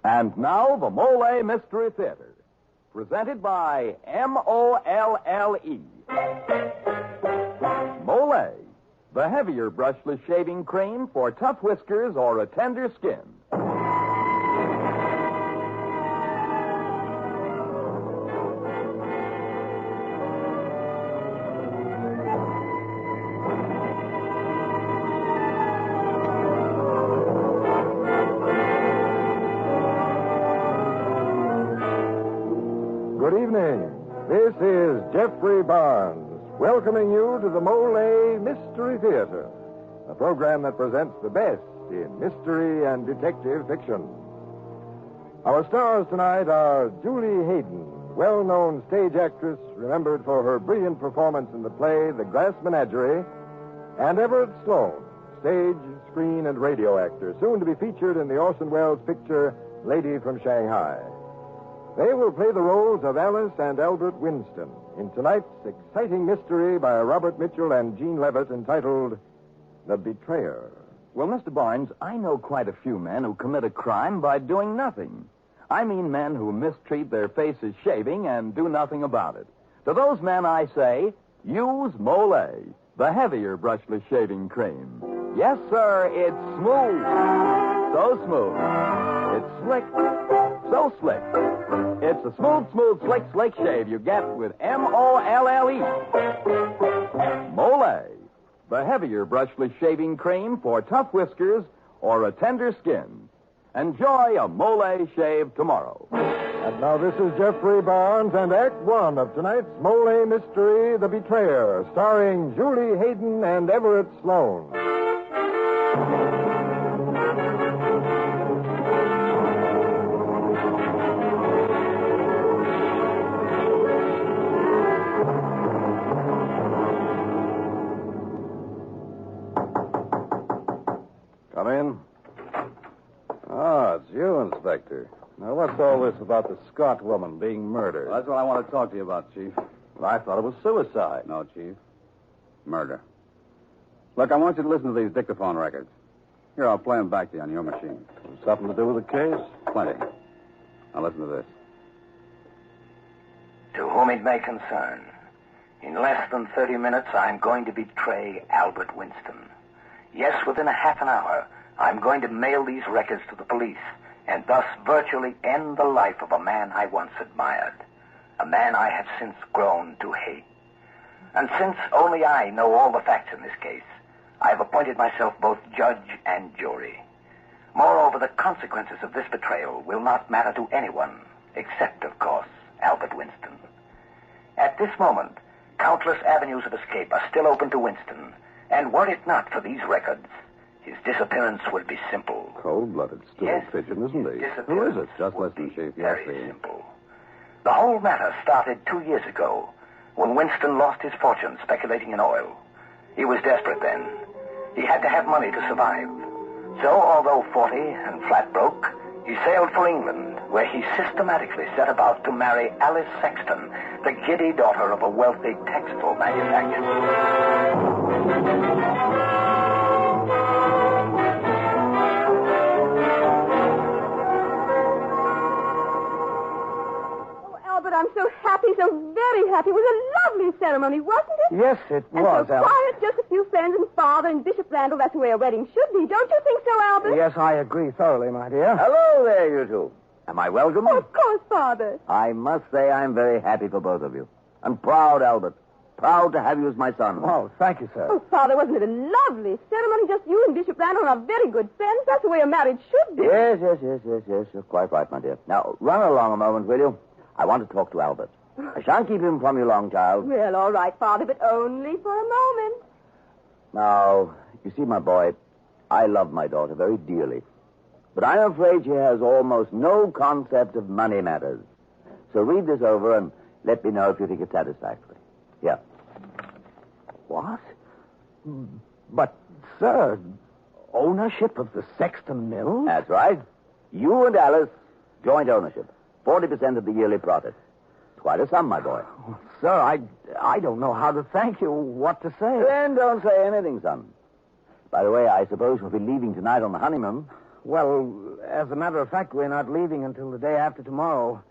And now, the Molle Mystery Theater, presented by Molle. Molle, the heavier brushless shaving cream for tough whiskers or a tender skin. Good evening. This is Jeffrey Barnes, welcoming you to the Molle Mystery Theater, a program that presents the best in mystery and detective fiction. Our stars tonight are Julie Hayden, well-known stage actress remembered for her brilliant performance in the play The Grass Menagerie, and Everett Sloane, stage, screen, and radio actor, soon to be featured in the Orson Welles picture Lady from Shanghai. They will play the roles of Alice and Albert Winston in tonight's exciting mystery by Robert Mitchell and Gene Levitt entitled The Betrayer. Well, Mr. Barnes, I know quite a few men who commit a crime by doing nothing. I mean men who mistreat their faces shaving and do nothing about it. To those men, I say, use Molle, the heavier brushless shaving cream. Yes, sir, it's smooth. So smooth. It's slick. So slick. It's a smooth, slick shave you get with Molle. Molle, the heavier brushless shaving cream for tough whiskers or a tender skin. Enjoy a Molle shave tomorrow. And now this is Jeffrey Barnes and Act One of tonight's Molle Mystery, The Betrayer, starring Julie Hayden and Everett Sloane. Come in. Oh, it's you, Inspector. Now, what's all this about the Scott woman being murdered? Well, that's what I want to talk to you about, Chief. Well, I thought it was suicide. No, Chief. Murder. Look, I want you to listen to these dictaphone records. Here, I'll play them back to you on your machine. Something to do with the case? Plenty. Now, listen to this. To whom it may concern, in less than 30 minutes, I'm going to betray Albert Winston. Yes, within a half an hour, I'm going to mail these records to the police and thus virtually end the life of a man I once admired, a man I have since grown to hate. And since only I know all the facts in this case, I've appointed myself both judge and jury. Moreover, the consequences of this betrayal will not matter to anyone, except, of course, Albert Winston. At this moment, countless avenues of escape are still open to Winston, and were it not for these records, his disappearance would be simple. Cold-blooded stool Yes, pigeon, isn't he? his Who is it? Just would listen, be Chief. Yes, very simple. The whole matter started 2 years ago when Winston lost his fortune speculating in oil. He was desperate then. He had to have money to survive. So, although 40 and flat broke, he sailed for England, where he systematically set about to marry Alice Sexton, the giddy daughter of a wealthy textile manufacturer. Albert, I'm so happy, so very happy. It was a lovely ceremony, wasn't it? Yes, it And was, so Alice. quiet, just a few friends and father and Bishop Randall. That's the way a wedding should be. Don't you think so, Albert? Yes, I agree thoroughly, my dear. Hello there, you two. Am I welcome? Oh, of course, Father. I must say I'm very happy for both of you. I'm proud, Albert. Proud to have you as my son. Oh, thank you, sir. Oh, Father, wasn't it a lovely ceremony? Just you and Bishop Randall are very good friends. That's the way a marriage should be. Yes. You're quite right, my dear. Now, run along a moment, will you? I want to talk to Albert. I shan't keep him from you long, child. Well, all right, Father, but only for a moment. Now, you see, my boy, I love my daughter very dearly. But I'm afraid she has almost no concept of money matters. So read this over and let me know if you think it's satisfactory. Yeah. What? But, sir, ownership of the Sexton Mills? That's right. You and Alice, joint ownership. 40% of the yearly profit. It's quite a sum, my boy. Oh, sir, I don't know how to thank you, what to say. Then don't say anything, son. By the way, I suppose we'll be leaving tonight on the honeymoon. Well, as a matter of fact, we're not leaving until the day after tomorrow.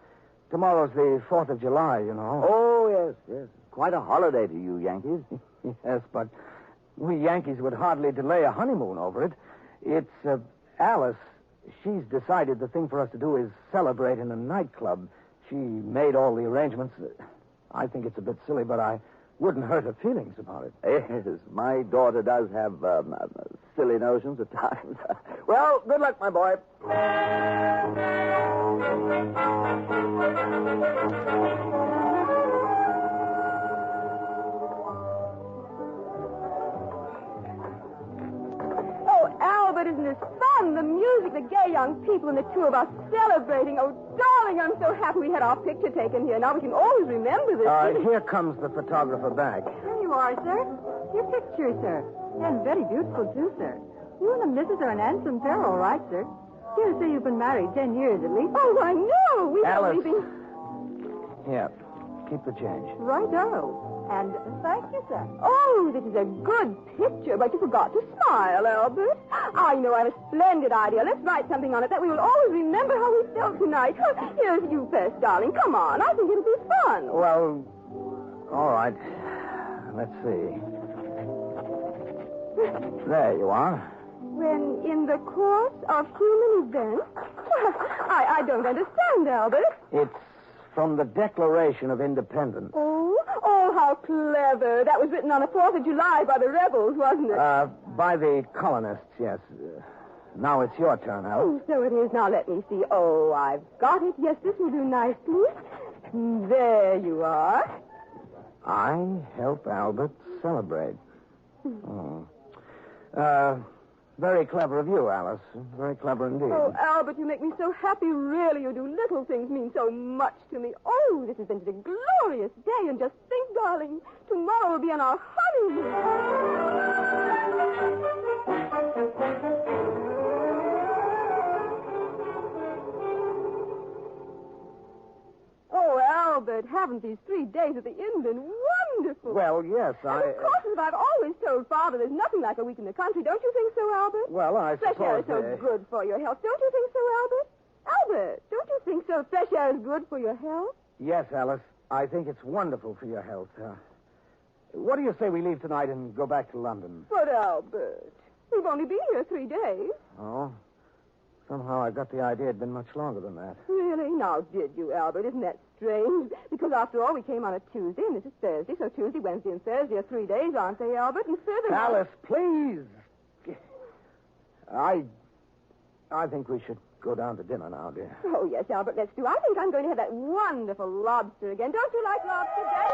Tomorrow's the 4th of July, you know. Oh, yes. Quite a holiday to you, Yankees. Yes, but we Yankees would hardly delay a honeymoon over it. It's, Alice. She's decided the thing for us to do is celebrate in a nightclub. She made all the arrangements. I think it's a bit silly, but I wouldn't hurt her feelings about it. Yes, my daughter does have silly notions at times. Well, good luck, my boy. Oh, Albert, isn't this fun? The music, the gay young people, and the two of us celebrating. Oh, darling, I'm so happy we had our picture taken here. Now we can always remember this. Here comes the photographer back. Here you are, sir. Your picture, sir. And very beautiful, too, sir. You and the missus are an handsome pair, all right, sir. You say you've been married 10 years at least. Oh, I know. We were Alice. leaving. Here, keep the change. Righto. And thank you, sir. Oh, this is a good picture, but you forgot to smile, Albert. I know I have a splendid idea. Let's write something on it that we will always remember how we felt tonight. Here's you first, darling. Come on. I think it'll be fun. Well, all right. Let's see. There you are. When in the course of human events? I don't understand, Albert. It's from the Declaration of Independence. Oh, how clever. That was written on the 4th of July by the rebels, wasn't it? By the colonists, yes. Now it's your turn, Alice. Oh, so it is. Now let me see. Oh, I've got it. Yes, this will do nicely. There you are. I help Albert celebrate. Very clever of you, Alice. Very clever indeed. Oh, Albert, you make me so happy. Really, you do. Little things mean so much to me. Oh, this has been such a glorious day. And just think, darling, tomorrow will be on our honeymoon. Oh, Albert, haven't these 3 days at the inn been wonderful? Well, yes, Of course, as I've always told Father, there's nothing like a week in the country. Don't you think so, Albert? Well, I Fresh air is suppose... so good for your health. Don't you think so, Albert? Albert, don't you think so? Fresh air is good for your health? Yes, Alice. I think it's wonderful for your health. What do you say we leave tonight and go back to London? But, Albert, we've only been here 3 days. Oh? Somehow I got the idea it'd been much longer than that. Really? Now, did you, Albert? Isn't that strange? Because, after all, we came on a Tuesday, and this is Thursday, so Tuesday, Wednesday, and Thursday are 3 days, aren't they, Albert? And further... Alice, please! I think we should go down to dinner now, dear. Oh, yes, Albert, let's do. I think I'm going to have that wonderful lobster again. Don't you like lobster, Dad?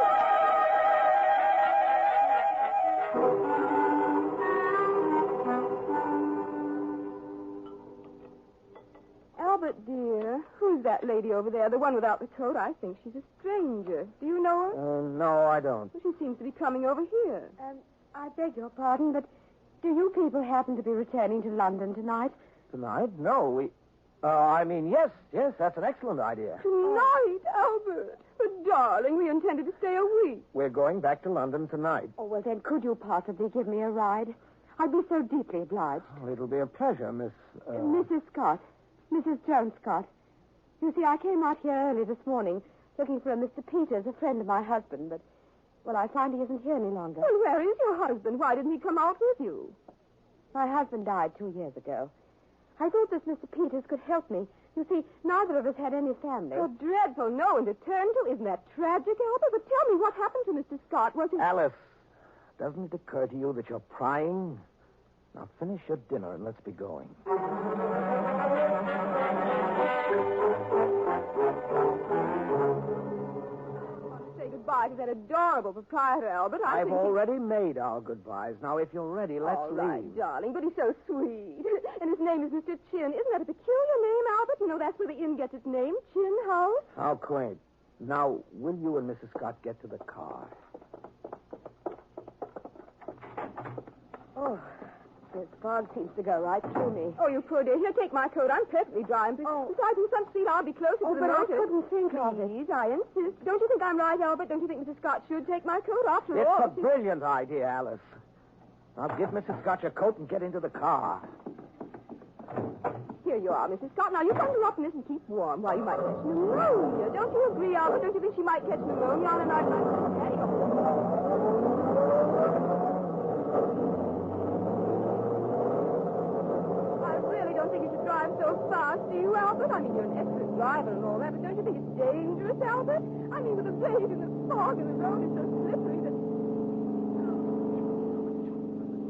Albert, dear, who's that lady over there? The one without the coat? I think she's a stranger. Do you know her? No, I don't. Well, she seems to be coming over here. I beg your pardon, but do you people happen to be returning to London tonight? Tonight? No, yes, that's an excellent idea. Tonight, Albert? But, darling, we intended to stay a week. We're going back to London tonight. Oh, well, then, could you possibly give me a ride? I'd be so deeply obliged. Oh, it'll be a pleasure, Miss... Mrs. Scott. Mrs. Jones Scott. You see, I came out here early this morning looking for a Mr. Peters, a friend of my husband, but, well, I find he isn't here any longer. Well, where is your husband? Why didn't he come out with you? My husband died 2 years ago. I thought this Mr. Peters could help me. You see, neither of us had any family. Oh, dreadful. No one to turn to. Isn't that tragic, Albert? But tell me, what happened to Mr. Scott? Was he... Alice, doesn't it occur to you that you're prying? Now finish your dinner and let's be going. Say goodbye to that adorable proprietor, Albert. I've already made our goodbyes. Now, if you're ready, let's All leave. right, darling, but he's so sweet. And his name is Mr. Chin. Isn't that a peculiar name, Albert? You know, that's where the inn gets its name, Chin House. How quaint. Now, will you and Mrs. Scott get to the car? Oh, this fog seems to go right through me. Oh, you poor dear. Here, take my coat. I'm perfectly dry. And besides, in some seat, I'll be closer to the but I motor. couldn't think of it. Please, I insist. Don't you think I'm right, Albert? Don't you think Mrs. Scott should take my coat after It's all? a brilliant idea, Alice. Now give Mrs. Scott your coat and get into the car. Here you are, Mrs. Scott. Now, you bundle up in this and keep warm while you might catch pneumonia. Don't you agree, Albert? Don't you think she might catch pneumonia on a night like today? I really don't think you should drive so fast, do you, Albert? I mean, you're an excellent driver and all that, but don't you think it's dangerous, Albert? I mean, with the babe in the fog and the road is so slippery that...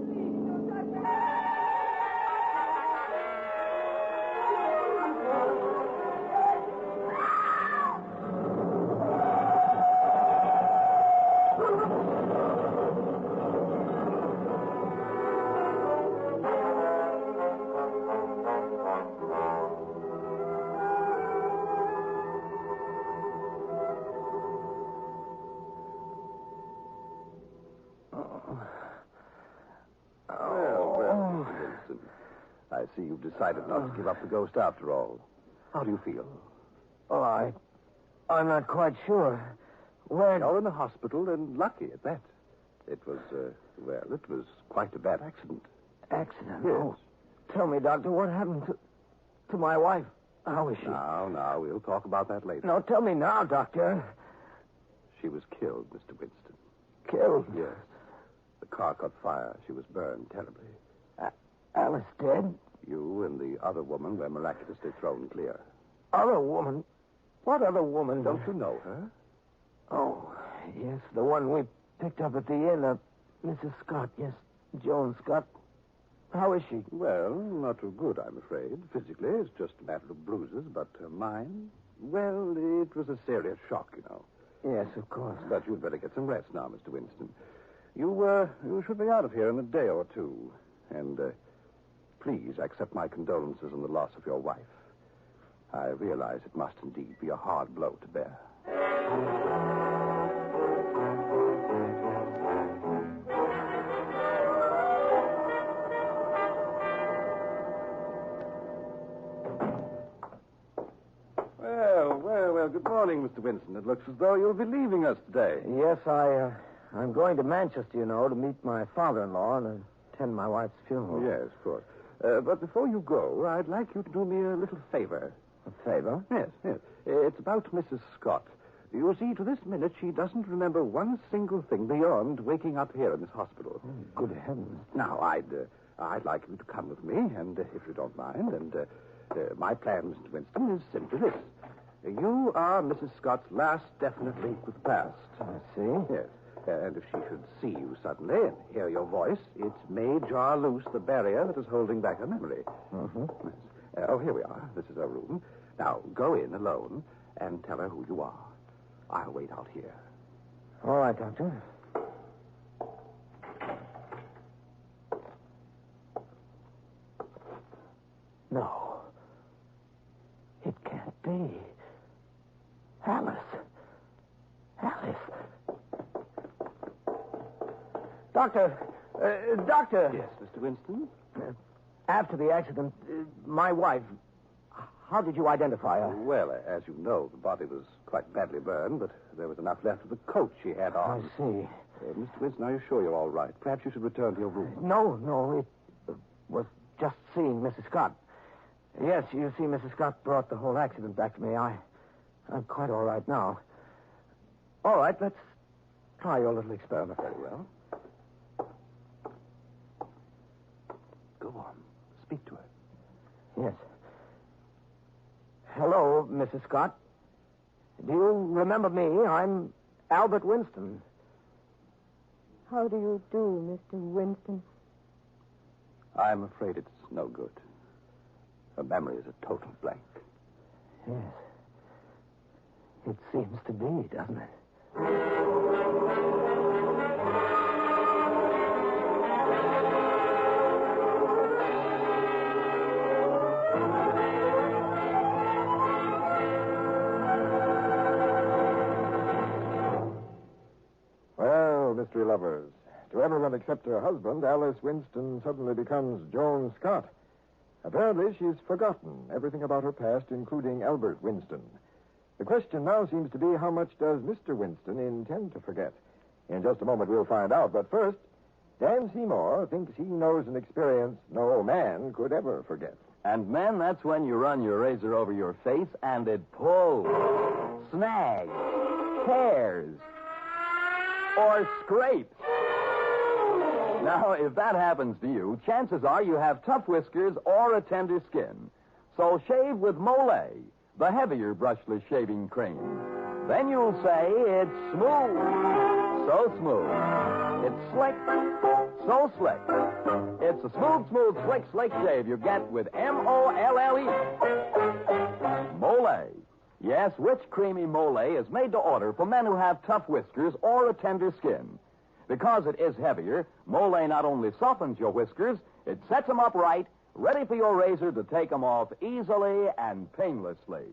Please, don't drive fast. I see you've decided not to give up the ghost after all. How do you feel? Oh, I'm not quite sure. Where... You're in the hospital and lucky at that. It was, it was quite a bad accident. Accident? Yes. Oh, tell me, Doctor, what happened to my wife? How is she? Now, we'll talk about that later. No, tell me now, Doctor. She was killed, Mr. Winston. Killed? Yes. The car caught fire. She was burned terribly. Alice dead? You and the other woman were miraculously thrown clear. Other woman? What other woman? Don't you know her? Oh, yes, the one we picked up at the inn, Mrs. Scott, yes, Joan Scott. How is she? Well, not too good, I'm afraid. Physically, it's just a matter of bruises, but her mind, well, it was a serious shock, you know. Yes, of course. But you'd better get some rest now, Mr. Winston. You should be out of here in a day or two. And, please accept my condolences on the loss of your wife. I realize it must indeed be a hard blow to bear. Well, good morning, Mr. Winston. It looks as though you'll be leaving us today. Yes, I'm going to Manchester, you know, to meet my father-in-law and attend my wife's funeral. Yes, of course. But before you go, I'd like you to do me a little favor. A favor? Yes. It's about Mrs. Scott. You see, to this minute, she doesn't remember one single thing beyond waking up here in this hospital. Oh, good heavens. Now, I'd like you to come with me, and if you don't mind, and my plan, Mr. Winston, is simply this. You are Mrs. Scott's last definite link with the past. I see. Yes. And if she should see you suddenly and hear your voice, it may jar loose the barrier that is holding back her memory. Mm-hmm. Yes. Here we are. This is her room. Now, go in alone and tell her who you are. I'll wait out here. All right, Doctor. No. It can't be. Alice. Doctor. Doctor. Yes, Mr. Winston? After the accident, my wife, how did you identify her? Well, as you know, the body was quite badly burned, but there was enough left of the coat she had on. I see. Mr. Winston, are you sure you're all right? Perhaps you should return to your room. No, it was just seeing Mrs. Scott. Yes, you see, Mrs. Scott brought the whole accident back to me. I'm quite all right now. All right, let's try your little experiment. Very well. Go on. Speak to her. Yes. Hello, Mrs. Scott. Do you remember me? I'm Albert Winston. How do you do, Mr. Winston? I'm afraid it's no good. Her memory is a total blank. Yes. It seems to be, doesn't it? Well, mystery lovers, to everyone except her husband, Alice Winston suddenly becomes Joan Scott. Apparently, she's forgotten everything about her past, including Albert Winston. The question now seems to be, how much does Mr. Winston intend to forget? In just a moment, we'll find out. But first, Dan Seymour thinks he knows an experience no man could ever forget. And, men, that's when you run your razor over your face and it pulls, snags, tears, or scrapes. Now, if that happens to you, chances are you have tough whiskers or a tender skin. So shave with Molle, the heavier brushless shaving cream. Then you'll say it's smooth. So smooth. It's slick. So slick. It's a smooth, slick shave you get with Molle. Molle. Yes, rich, creamy Molle is made to order for men who have tough whiskers or a tender skin. Because it is heavier, Molle not only softens your whiskers, it sets them up right, ready for your razor to take them off easily and painlessly.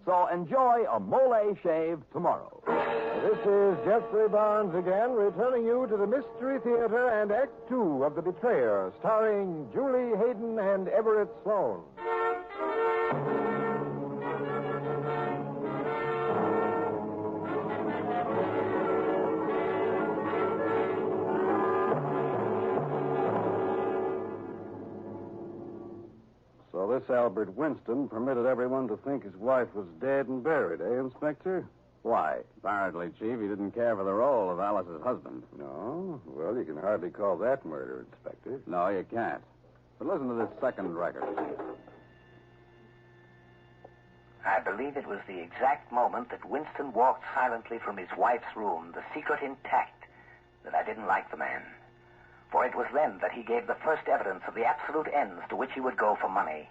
So enjoy a Molle shave tomorrow. This is Jeffrey Barnes again, returning you to the Mystery Theater and Act Two of The Betrayer, starring Julie Hayden and Everett Sloane. So this Albert Winston permitted everyone to think his wife was dead and buried, eh, Inspector? Why? Apparently, Chief, he didn't care for the role of Alice's husband. No? Well, you can hardly call that murder, Inspector. No, you can't. But listen to this second record. I believe it was the exact moment that Winston walked silently from his wife's room, the secret intact, that I didn't like the man. For it was then that he gave the first evidence of the absolute ends to which he would go for money.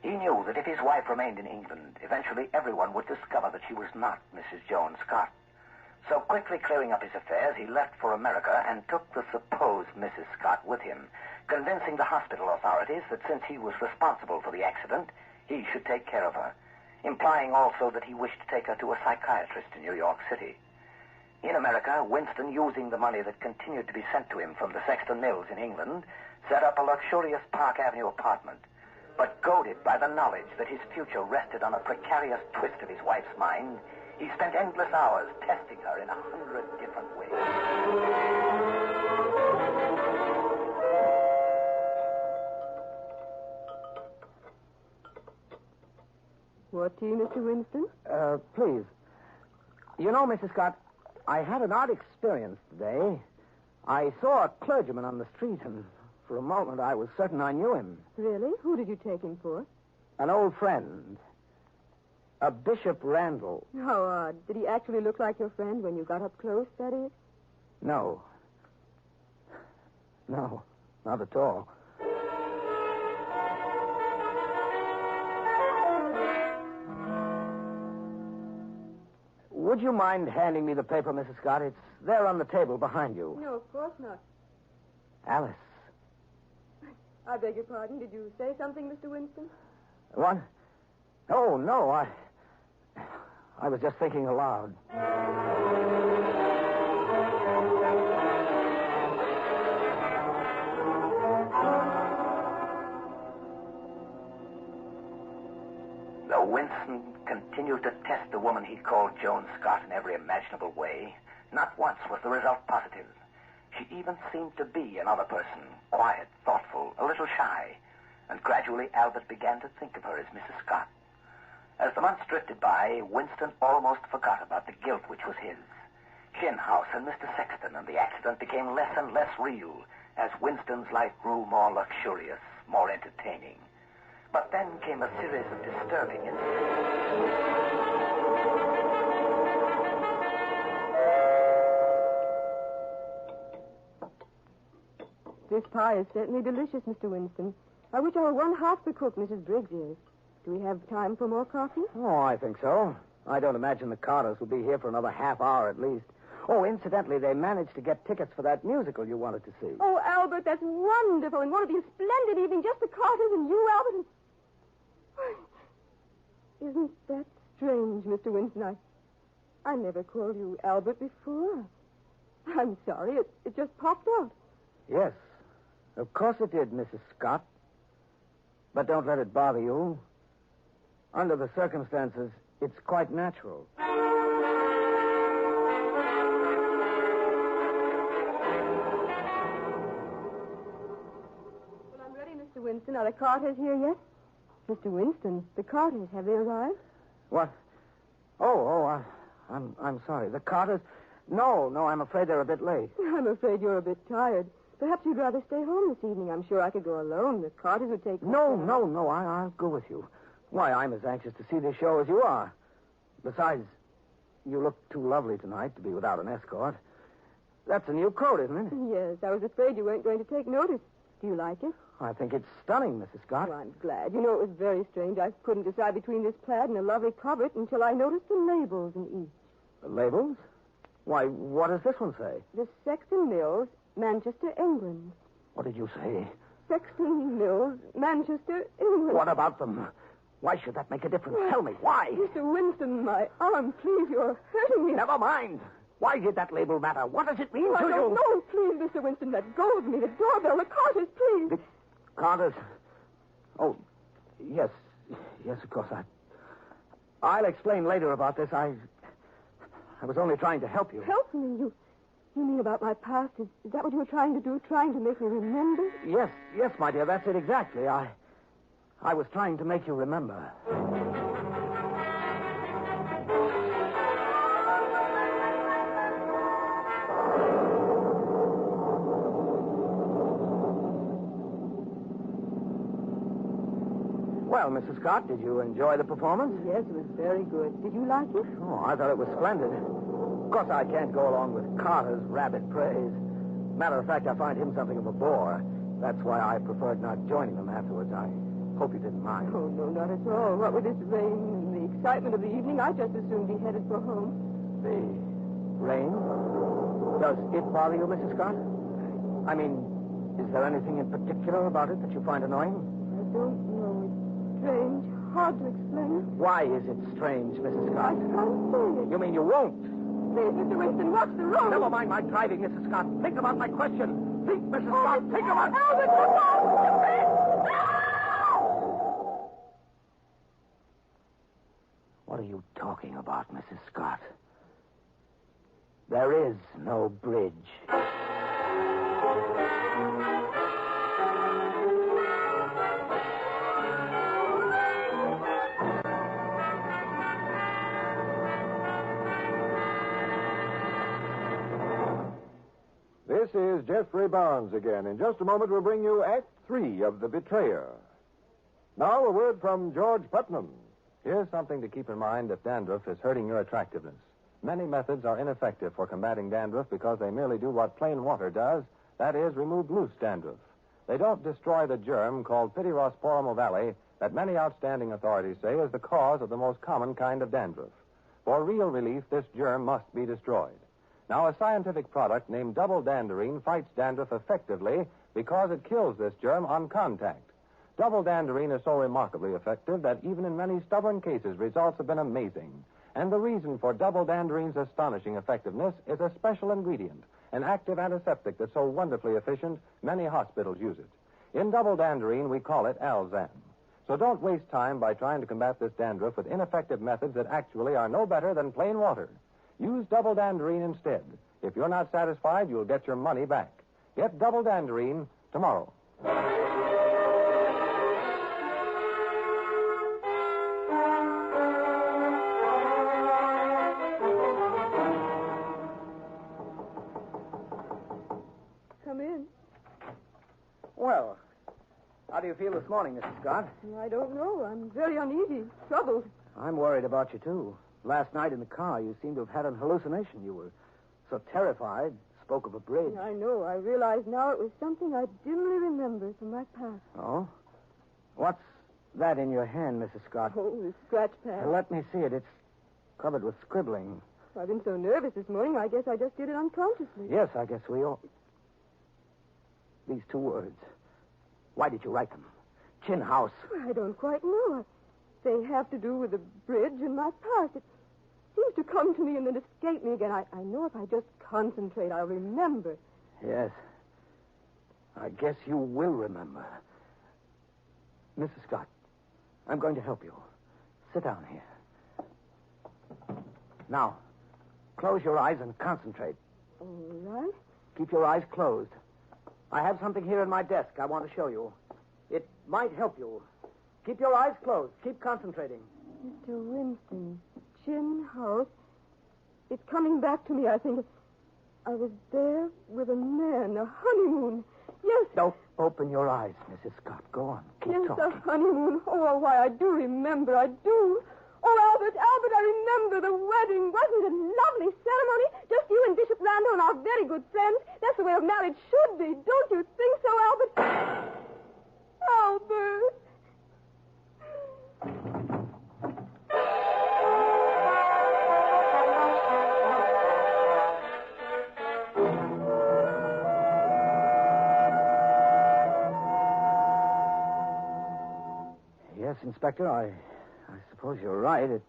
He knew that if his wife remained in England, eventually everyone would discover that she was not Mrs. Jones Scott. So quickly clearing up his affairs, he left for America and took the supposed Mrs. Scott with him, convincing the hospital authorities that since he was responsible for the accident, he should take care of her, implying also that he wished to take her to a psychiatrist in New York City. In America, Winston, using the money that continued to be sent to him from the Sexton Mills in England, set up a luxurious Park Avenue apartment. But goaded by the knowledge that his future rested on a precarious twist of his wife's mind, he spent endless hours testing her in 100 different ways. What tea, Mr. Winston? Please. You know, Mrs. Scott, I had an odd experience today. I saw a clergyman on the street, and for a moment I was certain I knew him. Really? Who did you take him for? An old friend. A Bishop Randall. How odd. Did he actually look like your friend when you got up close, that is? No. No, not at all. Would you mind handing me the paper, Mrs. Scott? It's there on the table behind you. No, of course not. Alice. I beg your pardon. Did you say something, Mr. Winston? What? Oh, no, I was just thinking aloud. Though Winston continued to test the woman he called Joan Scott in every imaginable way, not once was the result positive. She even seemed to be another person, quiet, thoughtful, a little shy, and gradually Albert began to think of her as Mrs. Scott. As the months drifted by, Winston almost forgot about the guilt which was his. Shin House and Mr. Sexton and the accident became less and less real as Winston's life grew more luxurious, more entertaining. But then came a series of disturbing incidents. This pie is certainly delicious, Mr. Winston. I wish I were one half the cook Mrs. Briggs is. Do we have time for more coffee? Oh, I think so. I don't imagine the Carters will be here for another half hour at least. Oh, incidentally, they managed to get tickets for that musical you wanted to see. Oh, Albert, that's wonderful. And won't it be a splendid evening? Just the Carters and you, Albert. And... Isn't that strange, Mr. Winston? I never called you Albert before. I'm sorry. It just popped out. Yes, of course it did, Mrs. Scott. But don't let it bother you. Under the circumstances, it's quite natural. Well, I'm ready, Mr. Winston. Are the Carters here yet? Mr. Winston, the Carters, have they arrived? What? I'm sorry. The Carters? No, I'm afraid they're a bit late. I'm afraid you're a bit tired. Perhaps you'd rather stay home this evening. I'm sure I could go alone. The Carters would take me. No, I'll go with you. Why, I'm as anxious to see this show as you are. Besides, you look too lovely tonight to be without an escort. That's a new coat, isn't it? Yes, I was afraid you weren't going to take notice. Do you like it? I think it's stunning, Mrs. Scott. Oh, I'm glad. You know, it was very strange. I couldn't decide between this plaid and a lovely covert until I noticed the labels in each. The labels? Why, what does this one say? The Sexton Mills, Manchester, England. What did you say? Sexton Mills, Manchester, England. What about them? Why should that make a difference? Tell me, why? Mr. Winston, my arm, please, you're hurting me. Never mind. Why did that label matter? What does it mean to you? No, please, Mr. Winston, let go of me. The doorbell, the Carters, please. The Carters? Oh, yes, of course. I'll explain later about this. I was only trying to help you. Help me? You mean about my past? Is that what you were trying to do? Trying to make me remember? Yes, my dear, that's it exactly. I was trying to make you remember. Well, Mrs. Scott, did you enjoy the performance? Yes, it was very good. Did you like it? Oh, I thought it was splendid. Of course, I can't go along with Carter's rabid praise. Matter of fact, I find him something of a bore. That's why I preferred not joining them afterwards. I hope you didn't mind. Oh, no, not at all. What with this rain and the excitement of the evening, I'd just as soon be headed for home. The rain? Does it bother you, Mrs. Scott? I mean, is there anything in particular about it that you find annoying? I don't know. It's strange. Hard to explain. Why is it strange, Mrs. Scott? I can't say it. You mean you won't? Please, Mr. Winston, watch the road. Never mind my driving, Mrs. Scott. Think about my question. Think, Mrs. Scott. Think about... Albert, look out! What are you talking about, Mrs. Scott? There is no bridge. This is Jeffrey Barnes again. In just a moment, we'll bring you Act 3 of The Betrayer. Now, a word from George Putnam. Here's something to keep in mind if dandruff is hurting your attractiveness. Many methods are ineffective for combating dandruff because they merely do what plain water does, that is, remove loose dandruff. They don't destroy the germ called Pityrosporum ovale that many outstanding authorities say is the cause of the most common kind of dandruff. For real relief, this germ must be destroyed. Now, a scientific product named double danderine fights dandruff effectively because it kills this germ on contact. Double danderine is so remarkably effective that even in many stubborn cases, results have been amazing. And the reason for double danderine's astonishing effectiveness is a special ingredient, an active antiseptic that's so wonderfully efficient, many hospitals use it. In double danderine, we call it Alzam. So don't waste time by trying to combat this dandruff with ineffective methods that actually are no better than plain water. Use double danderine instead. If you're not satisfied, you'll get your money back. Get double danderine tomorrow. Come in. Well, how do you feel this morning, Mrs. Scott? I don't know. I'm very uneasy, troubled. I'm worried about you, too. Last night in the car, you seemed to have had an hallucination. You were so terrified, spoke of a bridge. I know. I realize now it was something I dimly remember from my past. Oh? What's that in your hand, Mrs. Scott? Oh, the scratch pad. Let me see it. It's covered with scribbling. I've been so nervous this morning, I guess I just did it unconsciously. Yes, I guess we all... These two words. Why did you write them? Chin House. I don't quite know. They have to do with the bridge and my past. It seems to come to me and then escape me again. I know if I just concentrate, I'll remember. Yes. I guess you will remember. Mrs. Scott, I'm going to help you. Sit down here. Now, close your eyes and concentrate. All right. Keep your eyes closed. I have something here in my desk I want to show you. It might help you. Keep your eyes closed. Keep concentrating. Mr. Winston, Chin House. It's coming back to me, I think. I was there with a man, a honeymoon. Yes. Don't open your eyes, Mrs. Scott. Go on. Keep Yes, talking. a honeymoon. Oh, why, I do remember. I do. Oh, Albert, I remember the wedding. Wasn't it a lovely ceremony? Just you and Bishop Randall and our very good friends. That's the way a marriage should be. Don't you think so, Albert? Albert. Yes, Inspector, I suppose you're right. It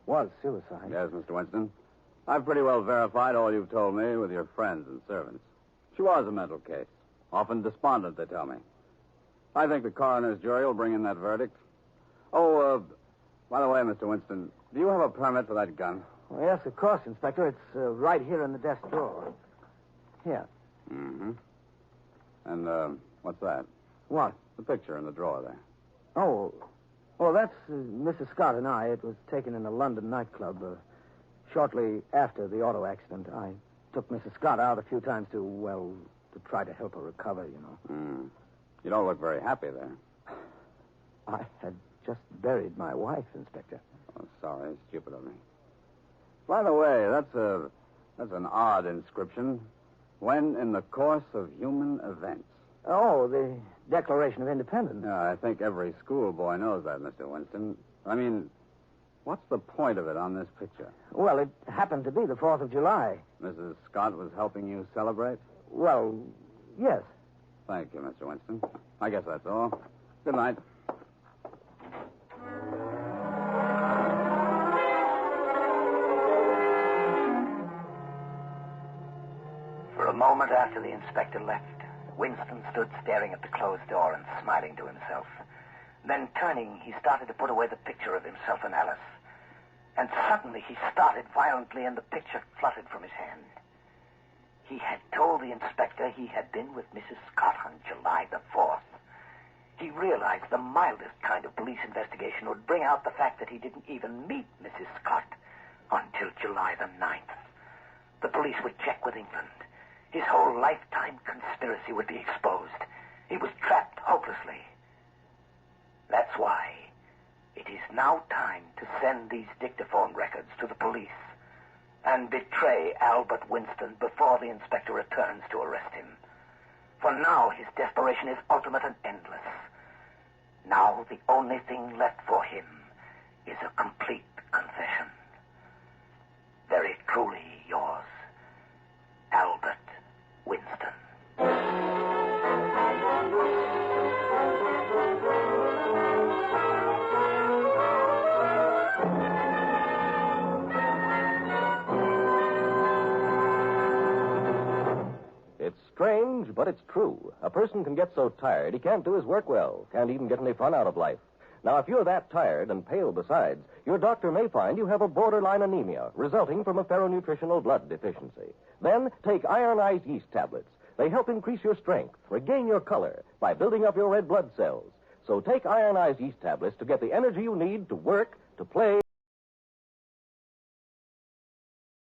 was suicide. Yes, Mr. Winston. I've pretty well verified all you've told me with your friends and servants. She was a mental case. Often despondent, they tell me. I think the coroner's jury will bring in that verdict. Oh, by the way, Mr. Winston, do you have a permit for that gun? Well, yes, of course, Inspector. It's right here in the desk drawer. Here. Mm-hmm. And, what's that? What? The picture in the drawer there. Oh, well, that's Mrs. Scott and I. It was taken in a London nightclub shortly after the auto accident. I took Mrs. Scott out a few times to try to help her recover, you know. Mm. You don't look very happy there. I had just buried my wife, Inspector. Oh, sorry. Stupid of me. By the way, that's an odd inscription. When in the course of human events. Oh, the Declaration of Independence. Yeah, I think every schoolboy knows that, Mr. Winston. I mean, what's the point of it on this picture? Well, it happened to be the 4th of July. Mrs. Scott was helping you celebrate? Well, yes. Thank you, Mr. Winston. I guess that's all. Good night. For a moment after the inspector left, Winston stood staring at the closed door and smiling to himself. Then, turning, he started to put away the picture of himself and Alice. And suddenly he started violently and the picture fluttered from his hand. He had told the inspector he had been with Mrs. Scott on July the 4th. He realized the mildest kind of police investigation would bring out the fact that he didn't even meet Mrs. Scott until July the 9th. The police would check with England. His whole lifetime conspiracy would be exposed. He was trapped hopelessly. That's why it is now time to send these dictaphone records to the police and betray Albert Winston before the inspector returns to arrest him. For now, his desperation is ultimate and endless. Now, the only thing left for him is a complete confession. Very truly yours, Albert Winston. It's strange, but it's true. A person can get so tired he can't do his work well, can't even get any fun out of life. Now, if you're that tired and pale besides, your doctor may find you have a borderline anemia resulting from a ferronutritional blood deficiency. Then take ironized yeast tablets. They help increase your strength, regain your color by building up your red blood cells. So take ironized yeast tablets to get the energy you need to work, to play.